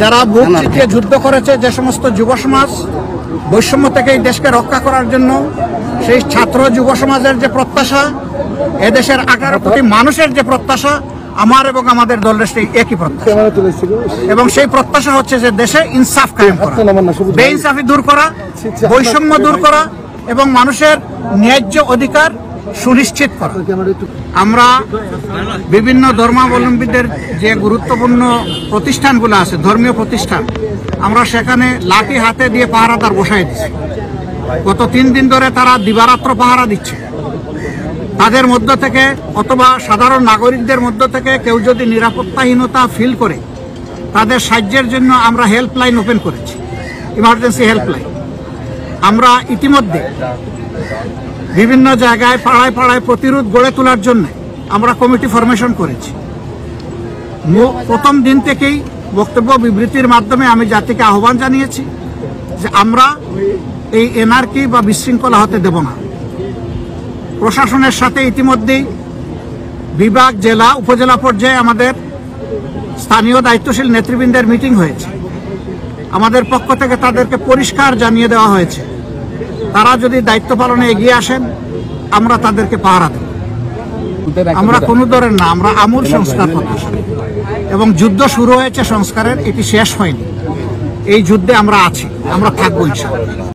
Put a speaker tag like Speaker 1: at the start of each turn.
Speaker 1: যারা বুক চিতিয়ে যুদ্ধ করেছে, যে সমস্ত যুব সমাজ বৈষম্য থেকে এই দেশকে রক্ষা করার জন্য, সেই ছাত্র যুব সমাজের যে প্রত্যাশা, এদেশের 18 কোটি মানুষের যে প্রত্যাশা, আমার এবং আমাদের দলের সেই একই প্রত্যাশা। এবং সেই প্রত্যাশা হচ্ছে যে দেশে ইনসাফ কায়েম করা, বেইনসাফি দূর করা, বৈষম্য দূর করা এবং মানুষের ন্যায্য অধিকার সুনিশ্চিত করা। আমরা বিভিন্ন ধর্মাবলম্বীদের যে গুরুত্বপূর্ণ প্রতিষ্ঠানগুলো আছে, ধর্মীয় প্রতিষ্ঠান, আমরা সেখানে লাঠি হাতে দিয়ে পাহারাদার বসাই দিচ্ছি। গত 3 দিন ধরে তারা দিবারাত্র পাহারা দিচ্ছে। তাদের মধ্য থেকে অথবা সাধারণ নাগরিকদের মধ্য থেকে কেউ যদি নিরাপত্তাহীনতা ফিল করে, তাদের সাহায্যের জন্য আমরা হেল্পলাইন ওপেন করেছি, ইমার্জেন্সি হেল্পলাইন। আমরা ইতিমধ্যে বিভিন্ন জায়গায় পাড়ায় পাড়ায় প্রতিরোধ গড়ে তোলার জন্য আমরা কমিটি ফরমেশন করেছি। প্রথম দিন থেকেই বক্তব্য বিবৃতির মাধ্যমে আমি জাতিকে আহ্বান জানিয়েছি যে আমরা এই এনার্কি বা বিশৃঙ্খলা হতে দেব না। প্রশাসনের সাথে ইতিমধ্যেই বিভাগ, জেলা, উপজেলা পর্যায়ে আমাদের স্থানীয় দায়িত্বশীল নেতৃবৃন্দের মিটিং হয়েছে। আমাদের পক্ষ থেকে তাদেরকে পরিষ্কার জানিয়ে দেওয়া হয়েছে, তারা যদি দায়িত্ব পালনে এগিয়ে আসেন আমরা তাদেরকে পাহারা দেব। আমরা কোনো ধরনের না, আমরা আমূল সংস্কার প্রত্যাশা এবং যুদ্ধ শুরু হয়েছে সংস্কারের, এটি শেষ হয়নি। এই যুদ্ধে আমরা আছি, আমরা থাকবো ইনশাআল্লাহ।